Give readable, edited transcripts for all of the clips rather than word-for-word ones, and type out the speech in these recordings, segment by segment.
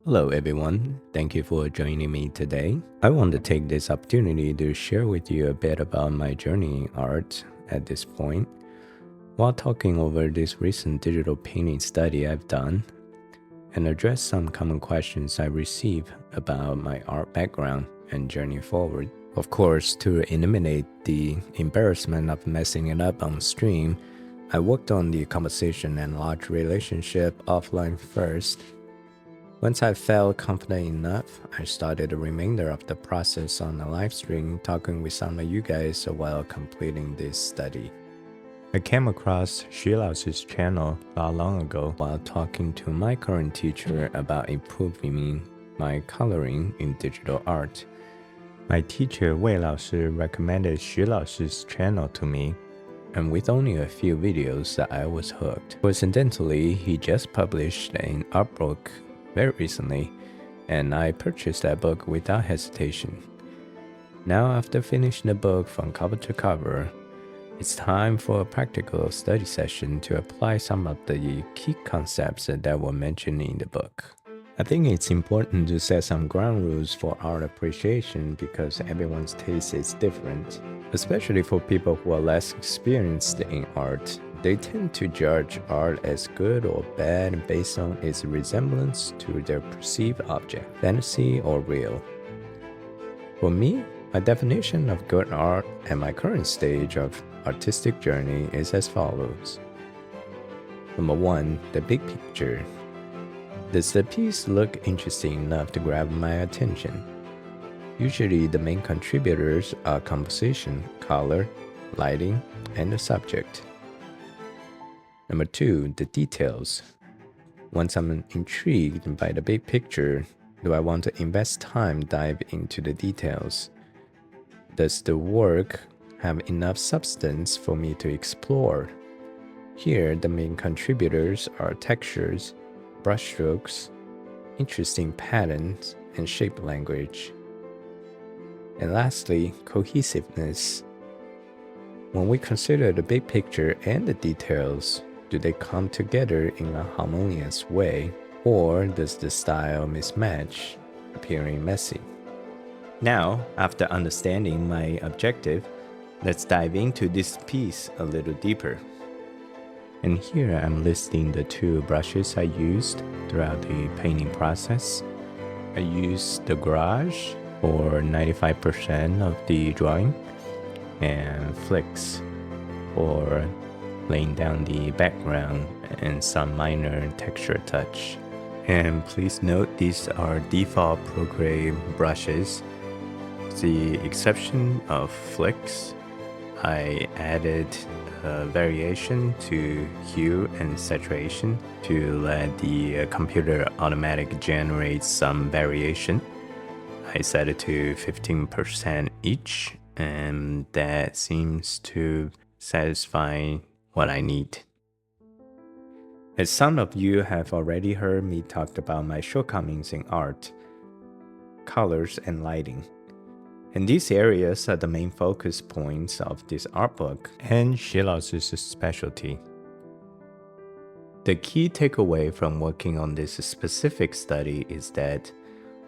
Hello everyone, thank you for joining me today. I want to take this opportunity to share with you a bit about my journey in art at this point, while talking over this recent digital painting study I've done, and address some common questions I receive about my art background and journey forward. Of course, to eliminate the embarrassment of messing it up on stream, I worked on the conversation and large relationship offline first. Once I felt confident enough, I started the remainder of the process on a live stream talking with some of you guys while completing this study. I came across Xu Laoshi's channel not long ago while talking to my current teacher about improving my coloring in digital art. My teacher Wei Laoshi recommended Xu Laoshi's channel to me, and with only a few videos I was hooked. Coincidentally, he just published an art book very recently, and I purchased that book without hesitation. Now, after finishing the book from cover to cover, it's time for a practical study session to apply some of the key concepts that were mentioned in the book. I think it's important to set some ground rules for art appreciation because everyone's taste is different, especially for people who are less experienced in art. They tend to judge art as good or bad based on its resemblance to their perceived object, fantasy or real. For me, my definition of good art at my current stage of artistic journey is as follows. Number 1, the big picture. Does the piece look interesting enough to grab my attention? Usually the main contributors are composition, color, lighting, and the subject. Number 2, the details. Once I'm intrigued by the big picture, do I want to invest time dive into the details? Does the work have enough substance for me to explore? Here, the main contributors are textures, brushstrokes, interesting patterns, and shape language. And lastly, cohesiveness. When we consider the big picture and the details, do they come together in a harmonious way, or does the style mismatch, appearing messy? Now, after understanding my objective, let's dive into this piece a little deeper. And here I'm listing the 2 brushes I used throughout the painting process. I used the gouache for 95% of the drawing, and flicks for laying down the background and some minor texture touch. And please note these are default Procreate brushes. With the exception of flicks, I added a variation to hue and saturation to let the computer automatically generate some variation. I set it to 15% each, and that seems to satisfy what I need. As some of you have already heard me talk about my shortcomings in art, colors, and lighting. And these areas are the main focus points of this art book and Xu Laoshi's specialty. The key takeaway from working on this specific study is that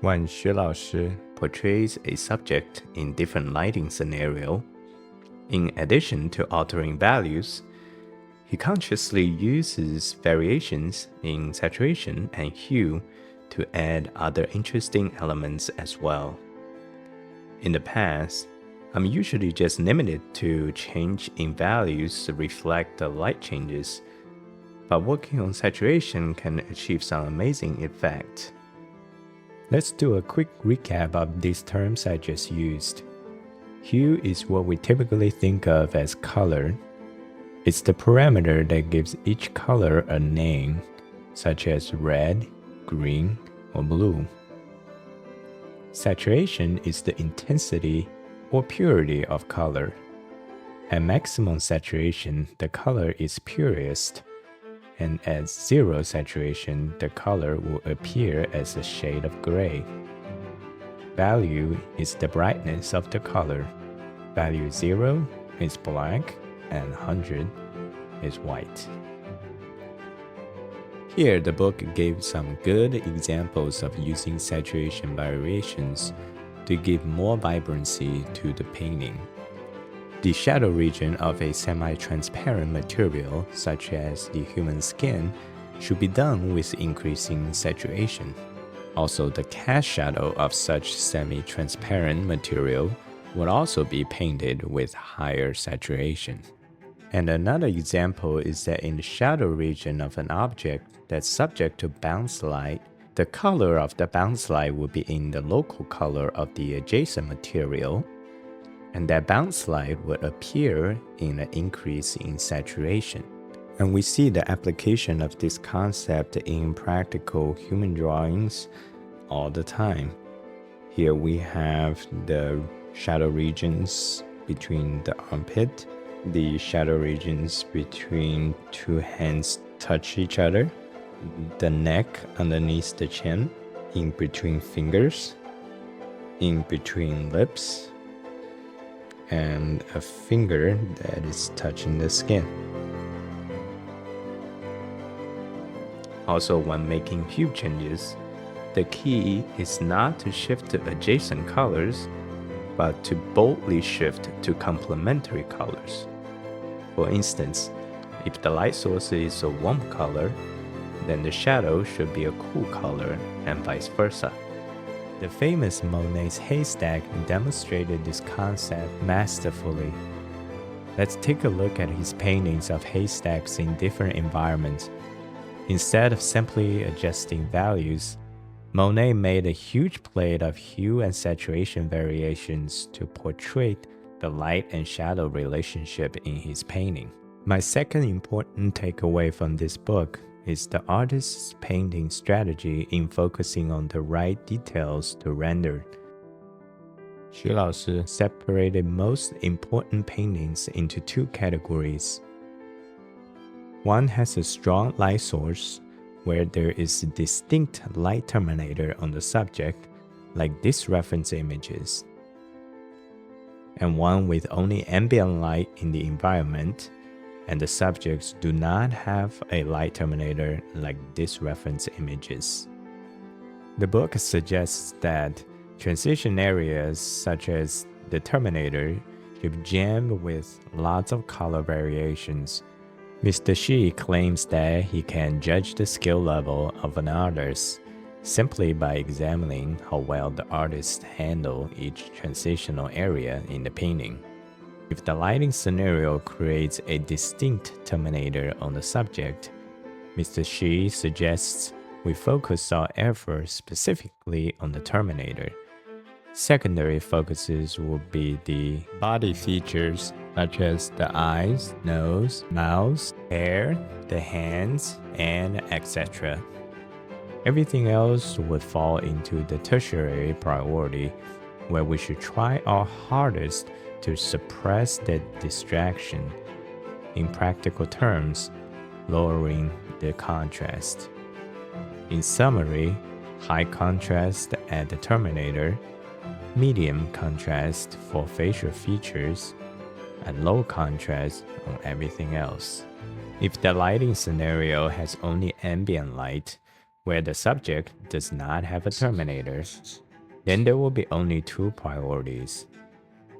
when Xu Laoshi portrays a subject in different lighting scenario, in addition to altering values, he consciously uses variations in saturation and hue to add other interesting elements as well. In the past, I'm usually just limited to change in values to reflect the light changes, but working on saturation can achieve some amazing effect. Let's do a quick recap of these terms I just used. Hue is what we typically think of as color. It's the parameter that gives each color a name, such as red, green, or blue. Saturation is the intensity or purity of color. At maximum saturation, the color is purest, and at 0 saturation, the color will appear as a shade of gray. Value is the brightness of the color. Value 0 is black, and 100 is white. Here, the book gave some good examples of using saturation variations to give more vibrancy to the painting. The shadow region of a semi-transparent material, such as the human skin, should be done with increasing saturation. Also, the cast shadow of such semi-transparent material would also be painted with higher saturation. And another example is that in the shadow region of an object that's subject to bounce light, the color of the bounce light will be in the local color of the adjacent material, and that bounce light would appear in an increase in saturation. And we see the application of this concept in practical human drawings all the time. Here we have the shadow regions between the armpit, the shadow regions between two hands touch each other, the neck underneath the chin, in between fingers, in between lips, and a finger that is touching the skin. Also, when making hue changes, the key is not to shift to adjacent colors, but to boldly shift to complementary colors. For instance, if the light source is a warm color, then the shadow should be a cool color, and vice versa. The famous Monet's haystack demonstrated this concept masterfully. Let's take a look at his paintings of haystacks in different environments. Instead of simply adjusting values, Monet made a huge plate of hue and saturation variations to portray the light and shadow relationship in his painting. My second important takeaway from this book is the artist's painting strategy in focusing on the right details to render. Xu Laoshi separated most important paintings into two categories. One has a strong light source, where there is a distinct light terminator on the subject, like these reference images, and one with only ambient light in the environment, and the subjects do not have a light terminator like these reference images. The book suggests that transition areas such as the terminator should be jammed with lots of color variations. Mr. Xi claims that he can judge the skill level of an artist simply by examining how well the artist handles each transitional area in the painting. If the lighting scenario creates a distinct terminator on the subject, Mr. Xi suggests we focus our efforts specifically on the terminator. Secondary focuses will be the body features such as the eyes, nose, mouth, hair, the hands, and etc. Everything else would fall into the tertiary priority, where we should try our hardest to suppress the distraction. In practical terms, lowering the contrast. In summary, high contrast at the terminator, medium contrast for facial features, and low contrast on everything else. If the lighting scenario has only ambient light, where the subject does not have a terminator, then there will be only two priorities.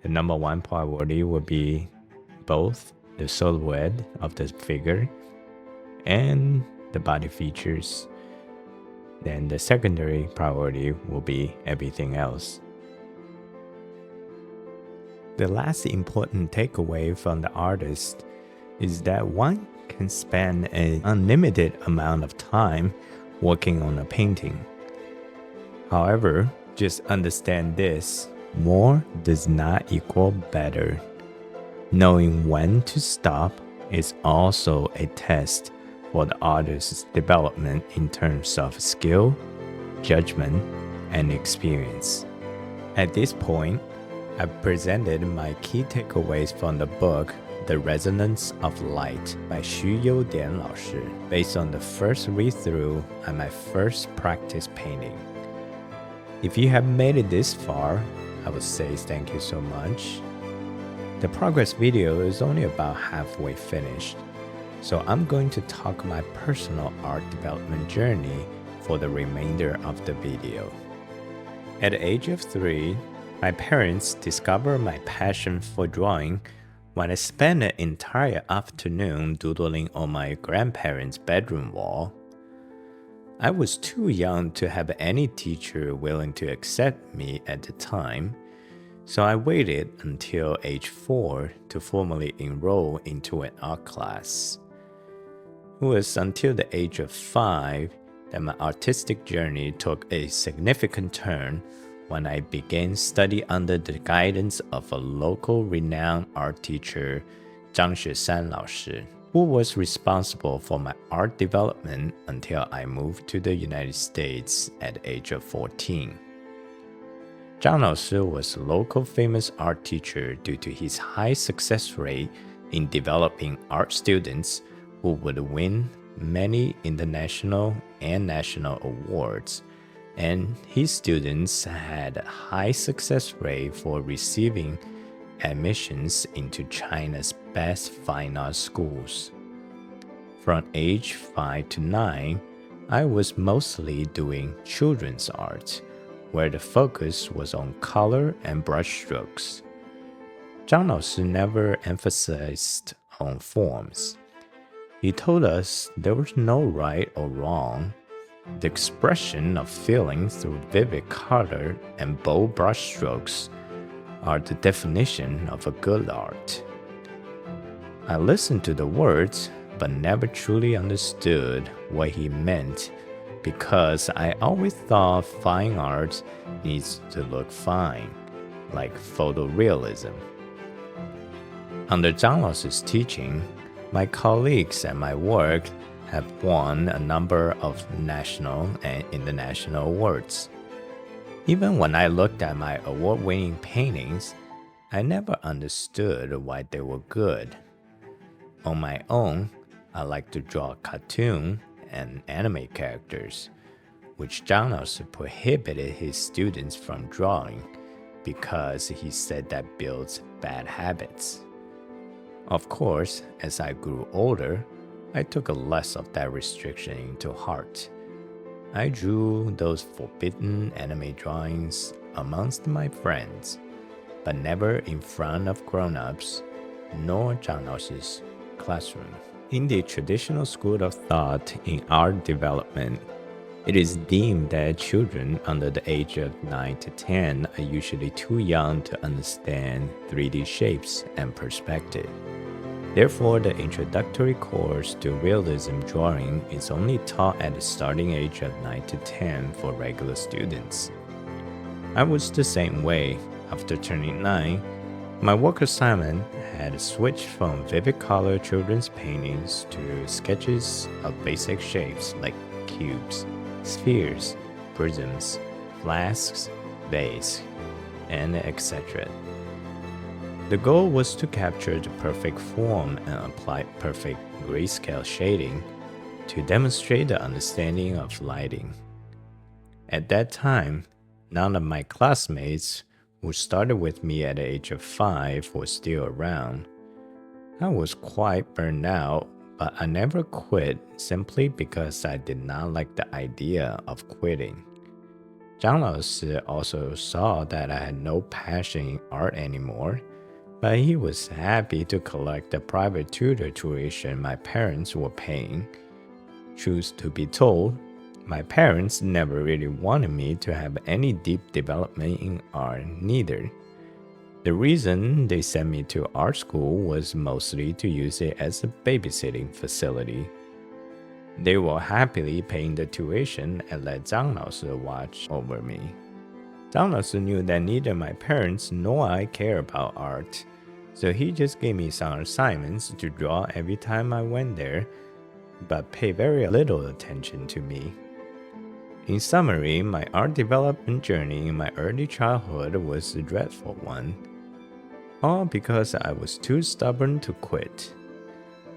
The number one priority will be both the silhouette of the figure and the body features. Then the secondary priority will be everything else. The last important takeaway from the artist is that one can spend an unlimited amount of time working on a painting. However, just understand this: more does not equal better. Knowing when to stop is also a test for the artist's development in terms of skill, judgment, and experience. At this point, I've presented my key takeaways from the book The Resonance of Light by Xu YouDian Laoshi, based on the first read-through and my first practice painting. If you have made it this far, I would say thank you so much. The progress video is only about halfway finished. So I'm going to talk my personal art development journey for the remainder of the video. At the age of 3, my parents discovered my passion for drawing when I spent an entire afternoon doodling on my grandparents' bedroom wall. I was too young to have any teacher willing to accept me at the time, so I waited until age 4 to formally enroll into an art class. It was until the age of 5 that my artistic journey took a significant turn when I began study under the guidance of a local renowned art teacher, Xu YouDian Laoshi, who was responsible for my art development until I moved to the United States at the age of 14. Zhang Laoshi was a local famous art teacher due to his high success rate in developing art students who would win many international and national awards, and his students had a high success rate for receiving admissions into China's best fine art schools. From age 5 to 9, I was mostly doing children's art, where the focus was on color and brush strokes. Zhang Laoshi never emphasized on forms. He told us there was no right or wrong. The expression of feelings through vivid color and bold brushstrokes are the definition of a good art. I listened to the words, but never truly understood what he meant because I always thought fine art needs to look fine, like photorealism. Under Zhang Laoshi's teaching, my colleagues at my work have won a number of national and international awards. Even when I looked at my award-winning paintings, I never understood why they were good. On my own, I like to draw cartoon and anime characters, which Zhang Laoshi prohibited his students from drawing because he said that builds bad habits. Of course, as I grew older, I took less of that restriction into heart. I drew those forbidden anime drawings amongst my friends, but never in front of grown-ups, nor Zhang Laoshi's classroom. In the traditional school of thought in art development, it is deemed that children under the age of 9 to 10 are usually too young to understand 3D shapes and perspective. Therefore, the introductory course to realism drawing is only taught at the starting age of 9 to 10 for regular students. I was the same way. After turning 9, my work assignment had switched from vivid color children's paintings to sketches of basic shapes like cubes, spheres, prisms, flasks, vase, and etc. The goal was to capture the perfect form and apply perfect grayscale shading to demonstrate the understanding of lighting. At that time, none of my classmates who started with me at the age of 5 were still around. I was quite burned out, but I never quit simply because I did not like the idea of quitting. Zhang Laoshi also saw that I had no passion in art anymore, but he was happy to collect the private tutor tuition my parents were paying. Truth to be told, my parents never really wanted me to have any deep development in art neither. The reason they sent me to art school was mostly to use it as a babysitting facility. They were happily paying the tuition and let Zhang Laoshi watch over me. Zhang Laoshi knew that neither my parents nor I care about art, so he just gave me some assignments to draw every time I went there, but paid very little attention to me. In summary, my art development journey in my early childhood was a dreadful one, all because I was too stubborn to quit.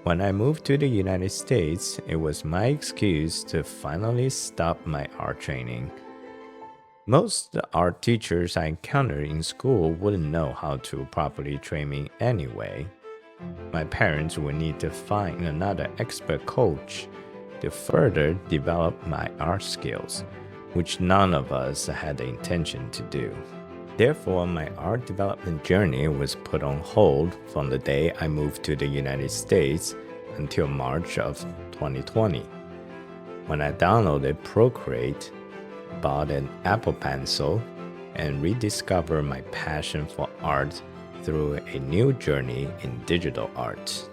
When I moved to the United States, it was my excuse to finally stop my art training. Most art teachers I encountered in school wouldn't know how to properly train me anyway. My parents would need to find another expert coach to further develop my art skills, which none of us had the intention to do. Therefore, my art development journey was put on hold from the day I moved to the United States until March of 2020, when I downloaded Procreate, bought an Apple Pencil, and rediscovered my passion for art through a new journey in digital art.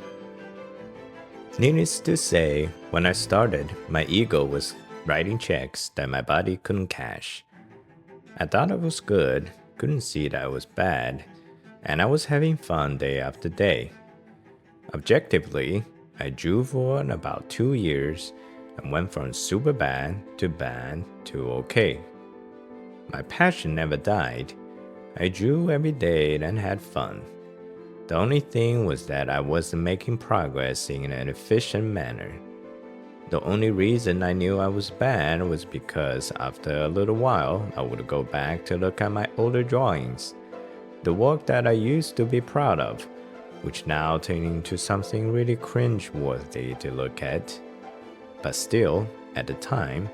Needless to say, when I started, my ego was writing checks that my body couldn't cash. I thought it was good, couldn't see that it was bad, and I was having fun day after day. Objectively, I drew for about 2 years and went from super bad to okay. My passion never died. I drew every day and had fun. The only thing was that I wasn't making progress in an efficient manner. The only reason I knew I was bad was because after a little while, I would go back to look at my older drawings, the work that I used to be proud of, which now turned into something really cringe-worthy to look at. But still, at the time,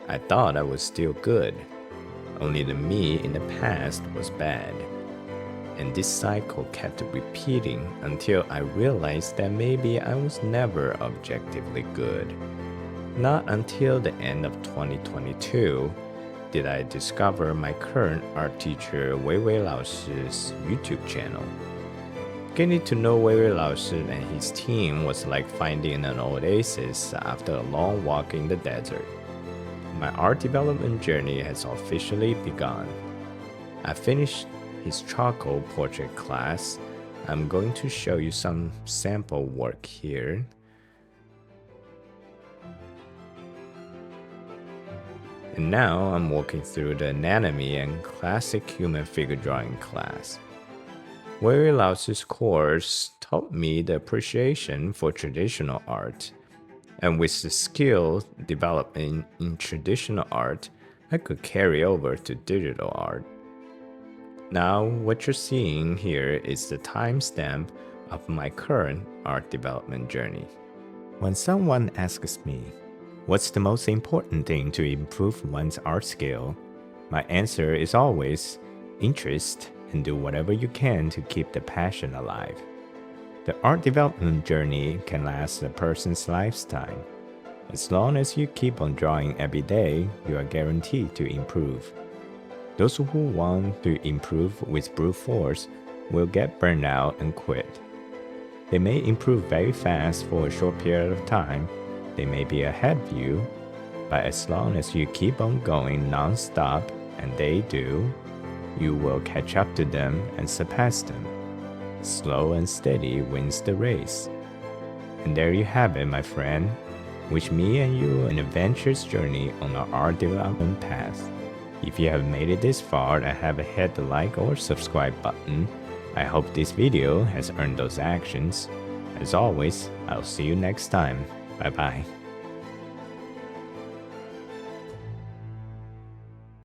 I thought I was still good. Only the me in the past was bad. And this cycle kept repeating until I realized that maybe I was never objectively good. Not until the end of 2022 did I discover my current art teacher Xu Laoshi's YouTube channel. Getting to know Xu Laoshi and his team was like finding an oasis after a long walk in the desert. My art development journey has officially begun. I finished his charcoal portrait class. I'm going to show you some sample work here. And now I'm walking through the anatomy and classic human figure drawing class. Xu Laoshi's course taught me the appreciation for traditional art, and with the skill developed in traditional art, I could carry over to digital art. Now, what you're seeing here is the timestamp of my current art development journey. When someone asks me, what's the most important thing to improve one's art skill? My answer is always interest, and do whatever you can to keep the passion alive. The art development journey can last a person's lifetime. As long as you keep on drawing every day, you are guaranteed to improve. Those who want to improve with brute force will get burned out and quit. They may improve very fast for a short period of time. They may be ahead of you, but as long as you keep on going non-stop, and they do, you will catch up to them and surpass them. Slow and steady wins the race. And there you have it, my friend. Wish me and you an adventurous journey on our art development path. If you have made it this far and haven't hit the like or subscribe button, I hope this video has earned those actions. As always, I'll see you next time. Bye bye.